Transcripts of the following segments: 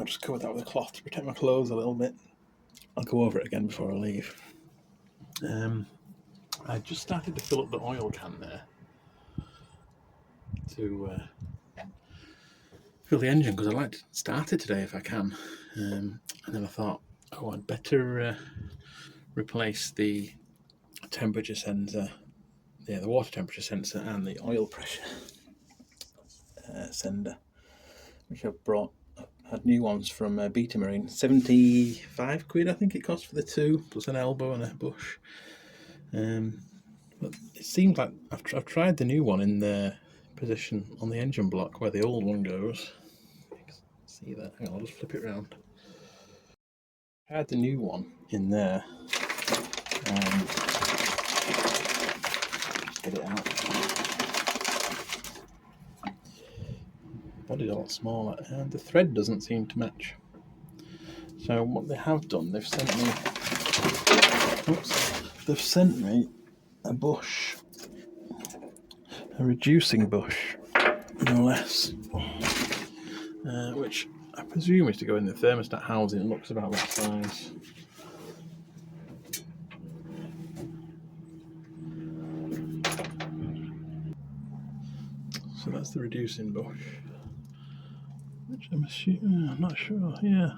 I'll just cover that with a cloth to protect my clothes a little bit. I'll go over it again before I leave. I just started to fill up the oil can there to fill the engine because I like to start it today if I can. And then I thought, oh, I'd better replace the temperature sensor, the water temperature sensor and the oil pressure sender, which I've had new ones from Beta Marine. 75 quid I think it cost for the two, plus an elbow and a bush. But it seems like I've tried the new one in the position on the engine block where the old one goes. See that? Hang on, I'll just flip it around. I had the new one in there. Just get it out. Body's a lot smaller, and the thread doesn't seem to match. So what they have done, they've sent me a bush, a reducing bush, no less, which I presume is to go in the thermostat housing. It looks about that size. So that's the reducing bush, which I'm not sure. Yeah,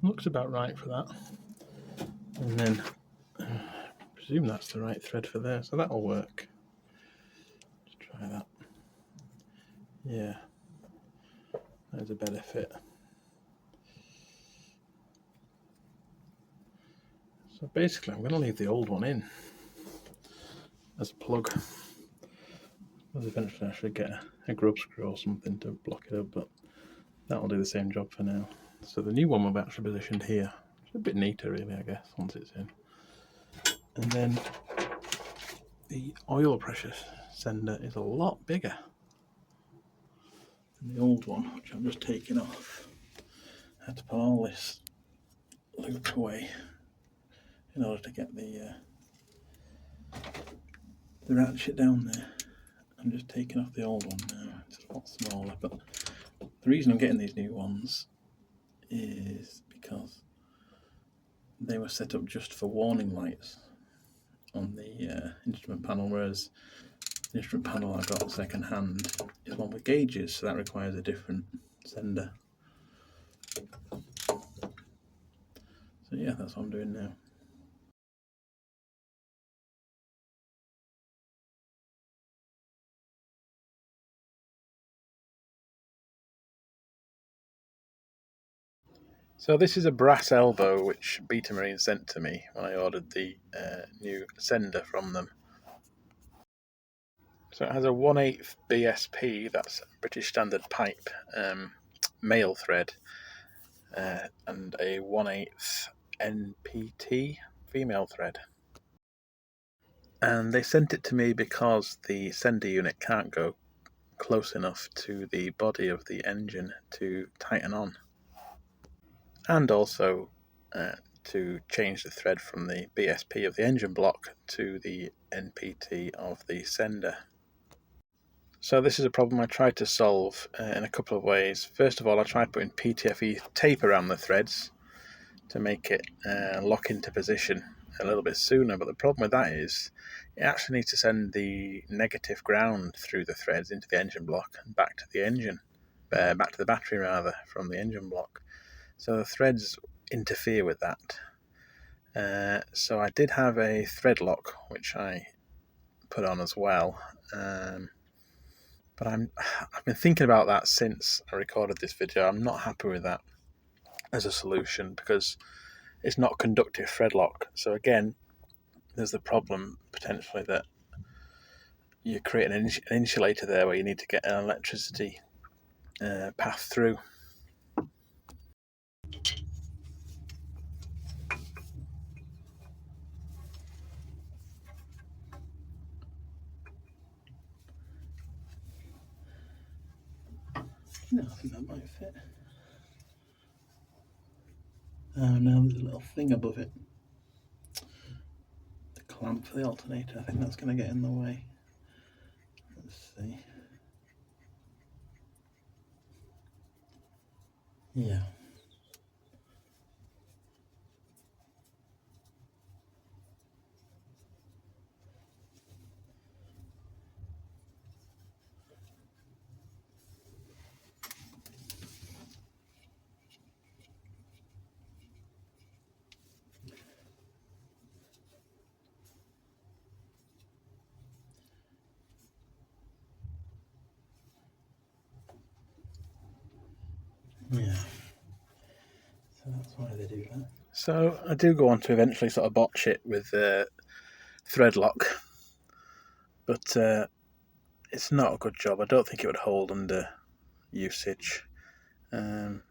looks about right for that. And then I presume that's the right thread for there, so that'll work. Let's try that. Yeah, that's a better fit. So basically I'm going to leave the old one in as a plug. I'll eventually actually get a grub screw or something to block it up, but that'll do the same job for now. So the new one will be actually positioned here. It's a bit neater really, I guess, once it's in. And then the oil pressure sender is a lot bigger than the old one, which I'm just taking off. I had to put all this loop away in order to get the ratchet down there. I'm just taking off the old one now. It's a lot smaller, but the reason I'm getting these new ones is because they were set up just for warning lights on the instrument panel, whereas the instrument panel I got second hand is one with gauges, so that requires a different sender. So yeah, that's what I'm doing now. So this is a brass elbow which Beta Marine sent to me when I ordered the new sender from them. So it has a 1/8 BSP, that's British Standard Pipe, male thread, and a 1/8 NPT female thread. And they sent it to me because the sender unit can't go close enough to the body of the engine to tighten on, and also to change the thread from the BSP of the engine block to the NPT of the sender. So this is a problem I tried to solve in a couple of ways. First of all, I tried putting PTFE tape around the threads to make it lock into position a little bit sooner, but the problem with that is it actually needs to send the negative ground through the threads into the engine block and back to the engine, back to the battery rather, from the engine block. So the threads interfere with that. So I did have a thread lock which I put on as well, but I've been thinking about that since I recorded this video. I'm not happy with that as a solution because it's not conductive thread lock. So again, there's the problem potentially that you create an insulator there where you need to get an electricity path through. No, I think that might fit. Oh no, there's a little thing above it. The clamp for the alternator, I think that's going to get in the way. Let's see. Yeah. Yeah. So that's why they do that. So I do go on to eventually sort of botch it with thread lock, but it's not a good job. I don't think it would hold under usage. And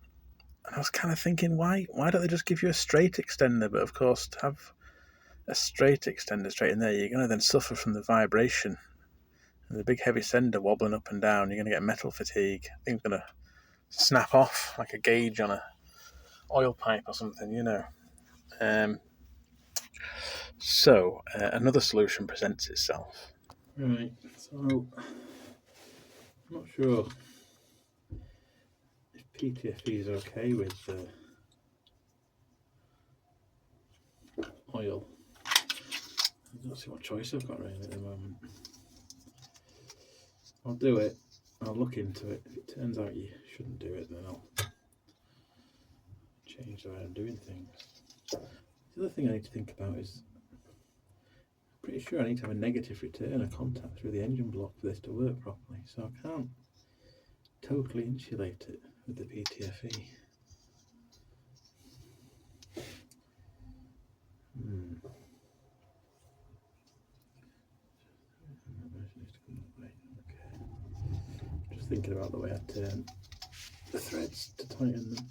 I was kind of thinking, why don't they just give you a straight extender? But of course, to have a straight extender straight in there, you're going to then suffer from the vibration. And the big heavy sender wobbling up and down, you're going to get metal fatigue. I think it's going to snap off like a gauge on a oil pipe or something, you know. So another solution presents itself. Right, so I'm not sure if PTFE is okay with oil. I don't see what choice I've got really at the moment. I'll do it, I'll look into it. If it turns out you shouldn't do it, then I'll change the way I'm doing things. The other thing I need to think about is, I'm pretty sure I need to have a negative return of contact through the engine block for this to work properly, so I can't totally insulate it with the PTFE. Just thinking about the way I turn the threads to tighten them.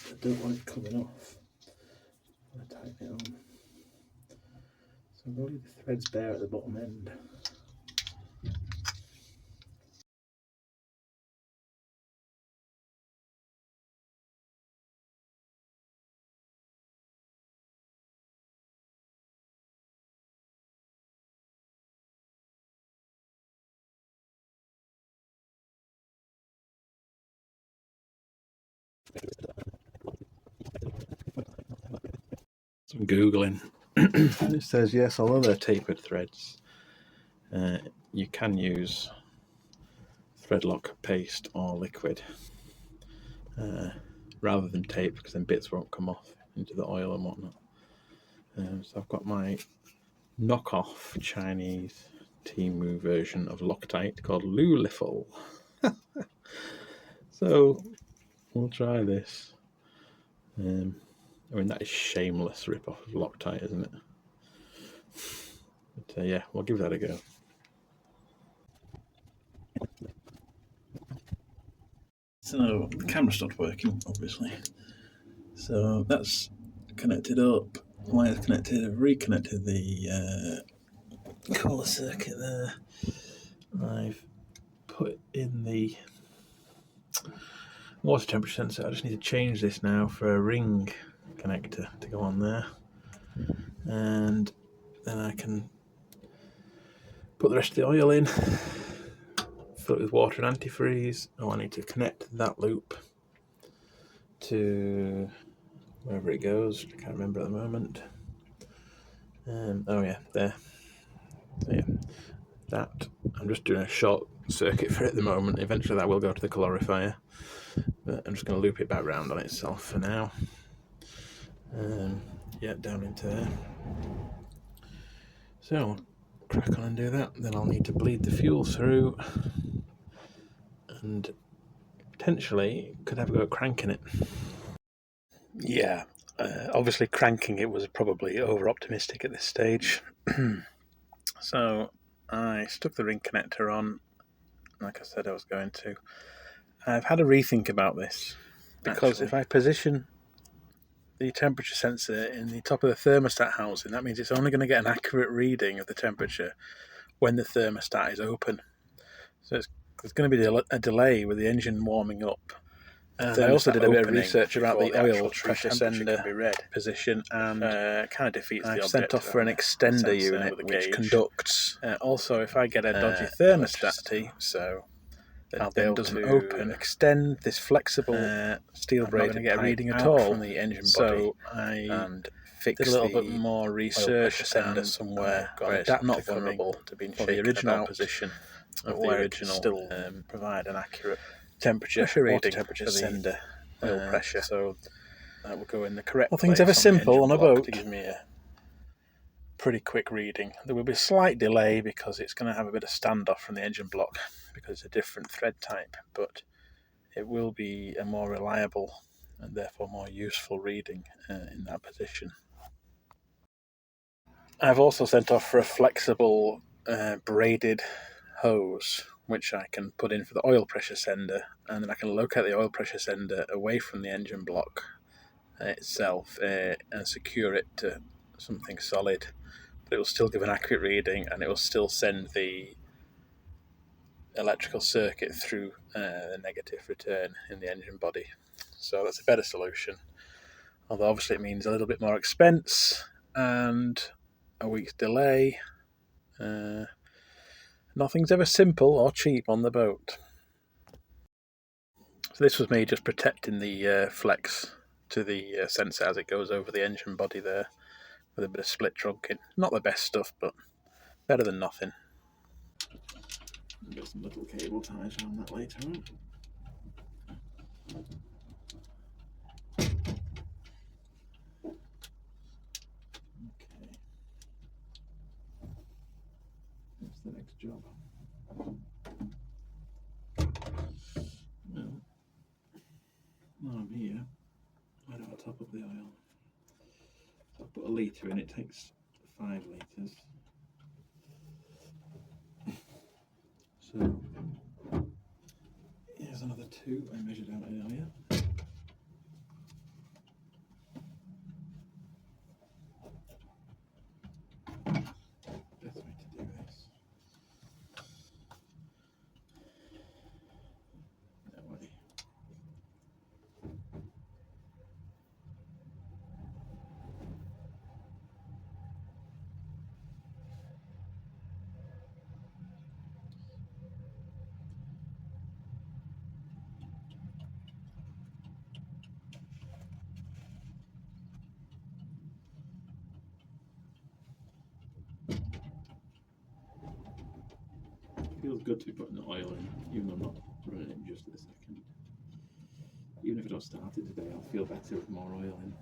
I don't want it coming off when I tighten it on. So I'm going to leave the threads bare at the bottom end. Some Googling. It says, yes, although they're tapered threads, you can use threadlock paste or liquid rather than tape, because then bits won't come off into the oil and whatnot. So I've got my knockoff Chinese Temu version of Loctite called Luliful. So we'll try this. I mean, that is shameless rip-off of Loctite, isn't it? But yeah, we'll give that a go. So the camera stopped working, obviously. So that's connected up. Wire's connected. I've reconnected the cooler circuit there. I've put in the water temperature sensor. I just need to change this now for a ring connector to go on there, and then I can put the rest of the oil in, fill it with water and antifreeze. Oh, I need to connect that loop to wherever it goes. I can't remember at the moment. Oh yeah, there. So yeah, that I'm just doing a short circuit for it at the moment. Eventually that will go to the calorifier, but I'm just going to loop it back round on itself for now. Yeah, down into there. So I'll crack on and do that. Then I'll need to bleed the fuel through, and potentially could have a go at cranking it. Yeah, obviously cranking it was probably over-optimistic at this stage. So I stuck the ring connector on, like I said I was going to. I've had a rethink about this, because if I position the temperature sensor in the top of the thermostat housing, that means it's only going to get an accurate reading of the temperature when the thermostat is open. So there's going to be a delay with the engine warming up. And I also did a bit of research about the oil pressure sender position, and kind of defeats the object. I've sent off for an extender unit which conducts. Also, if I get a dodgy thermostat, so that then doesn't open, extend this flexible steel braid, I'm not going to get a reading at all from the engine body. So I did a little bit more research and somewhere where it's not vulnerable to being shaken the original position of the original, still provide an accurate temperature reading temperature for the sender oil pressure. So that will go in the correct place. Things ever simple on a boat to give me pretty quick reading. There will be a slight delay because it's going to have a bit of standoff from the engine block because it's a different thread type, but it will be a more reliable and therefore more useful reading in that position. I've also sent off for a flexible braided hose which I can put in for the oil pressure sender, and then I can locate the oil pressure sender away from the engine block itself and secure it to something solid, but it will still give an accurate reading and it will still send the electrical circuit through the negative return in the engine body. So that's a better solution, although obviously it means a little bit more expense and a week's delay. Nothing's ever simple or cheap on the boat. So this was me just protecting the flex to the sensor as it goes over the engine body there with a bit of split trunking. Not the best stuff, but better than nothing. Get some little cable ties around that later on. Okay. What's the next job? Well, while I'm here, I don't top up the oil. So I put a litre in, it takes 5 litres. So here's another 2 I measured out earlier. Best way to do this. That way. Feels good to be putting the oil in, even though I'm not running it just this second. Even if I don't start it today, I'll feel better with more oil in.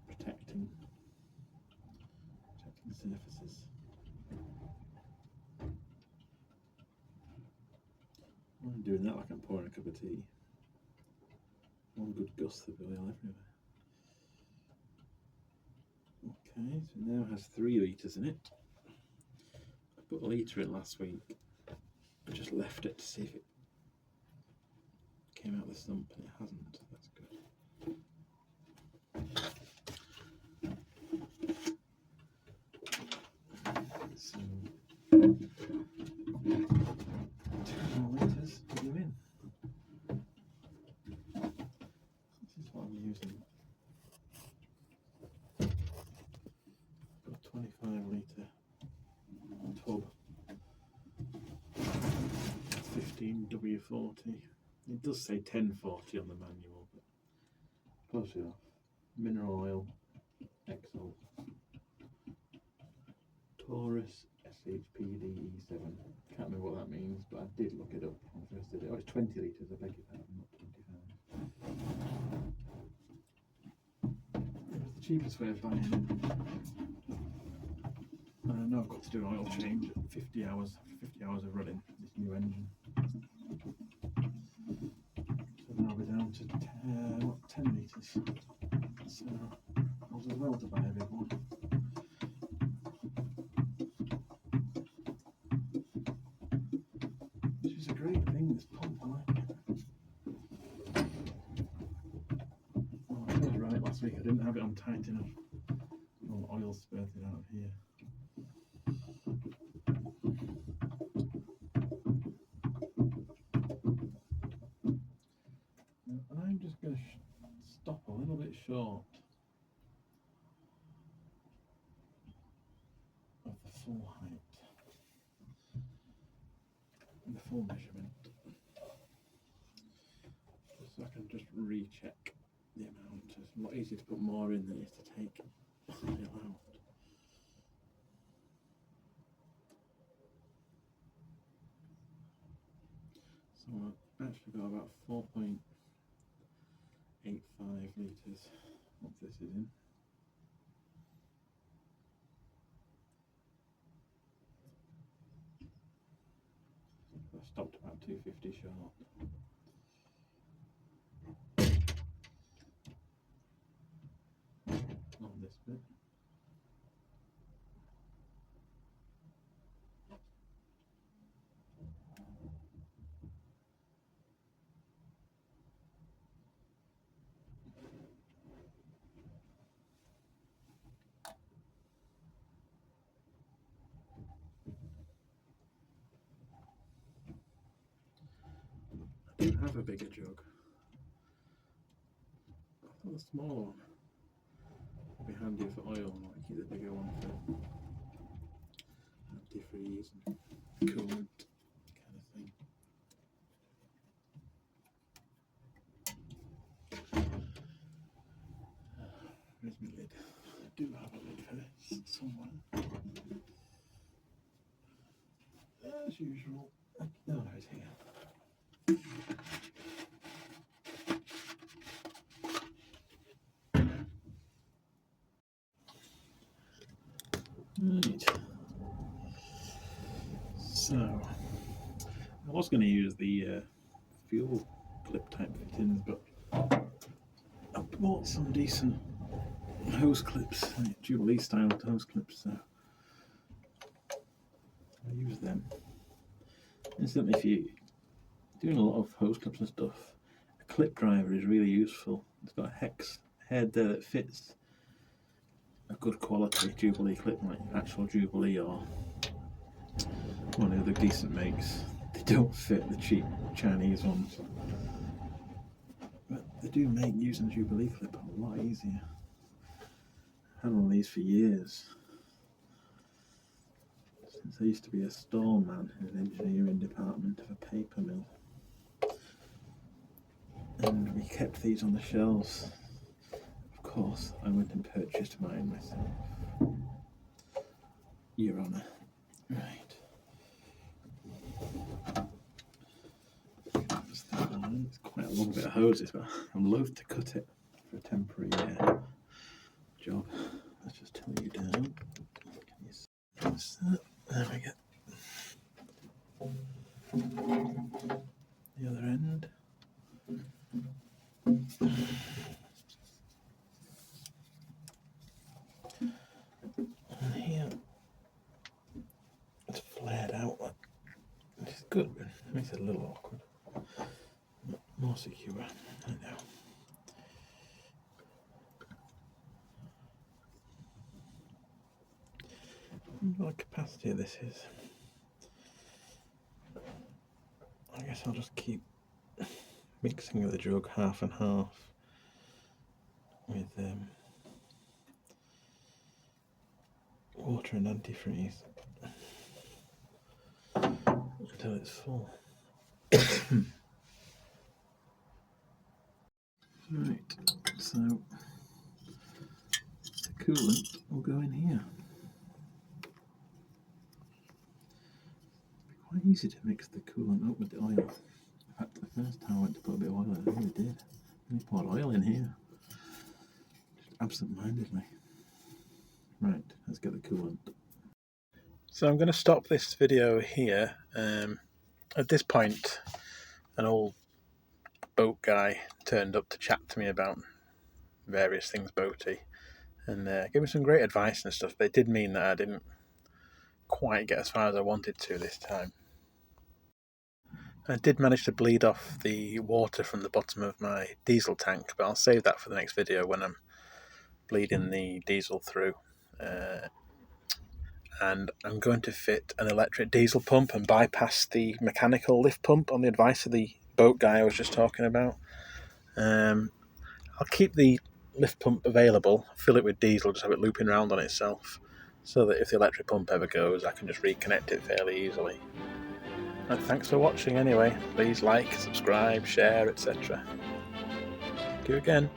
Protecting surfaces. I'm doing that like I'm pouring a cup of tea. One good gust of oil everywhere. Okay, so it now has 3 litres in it. I put a litre in last week. I just left it to see if it came out the sump, and it hasn't. That's good. So 2 more litres to go in. This is what I'm using. Got a 25 litre tub. 15W40. It does say 1040 on the manual, but close enough. Mineral oil, Exol, Taurus SHPD E7. Can't remember what that means, but I did look it up on the first day. Oh, it's 20 litres, I beg your pardon, not 25. It was the cheapest way of buying it. And I know I've got to do an oil change at 50 hours, after 50 hours of running this new engine. So then I'll be down to 10 litres. So I was as well to buy a big one. Which is a great thing, this pump, I like it. Oh, I was right last week, I didn't have it on tight enough. All the oil spurted out of here. And I'm just going to stop a little bit short of the full height, the full measurement, so I can just recheck the amount. It's a lot easier to put more in than it is to take oil out. So I've actually got about 4.85 litres of this is in. stopped about 250 short. On this bit. I don't have a bigger jug. I thought the smaller one would be handy for oil, and I keep the bigger one for antifreeze and coolant kind of thing. Where's my lid? I do have a lid for this somewhere. As usual. No, it's here. Right. So, I was going to use the fuel clip type fittings, but I bought some decent hose clips, like Jubilee style hose clips, so I use them. Incidentally, if you're doing a lot of hose clips and stuff, a clip driver is really useful. It's got a hex head there that fits a good quality Jubilee clip, like actual Jubilee or one of the other decent makes. They don't fit the cheap Chinese ones, but they do make using a Jubilee clip a lot easier. I've had one of these for years, since I used to be a storeman in an engineering department of a paper mill, and we kept these on the shelves. Of course, I went and purchased mine myself. Your Honour. Right. It's quite a long bit of hoses, but I'm loath to cut it for a temporary job. Let's just tell you down. There we go. The other end. And here it's flared out, which is good, but it makes it a little awkward. But more secure, I know. What capacity this is? I guess I'll just keep mixing the jug half and half with water and antifreeze until it's full. Right, so the coolant will go in here. It's quite easy to mix the coolant up with the oil. In fact, the first time I went to put a bit of oil in, I really did. I poured oil in here, just absent-mindedly. Right, let's get the coolant. So I'm going to stop this video here. At this point, an old boat guy turned up to chat to me about various things boaty, and gave me some great advice and stuff, but it did mean that I didn't quite get as far as I wanted to this time. I did manage to bleed off the water from the bottom of my diesel tank, but I'll save that for the next video when I'm bleeding the diesel through. And I'm going to fit an electric diesel pump and bypass the mechanical lift pump on the advice of the boat guy I was just talking about. I'll keep the lift pump available, fill it with diesel, just have it looping around on itself, so that if the electric pump ever goes, I can just reconnect it fairly easily. And thanks for watching anyway. Please like, subscribe, share, etc. Thank you again.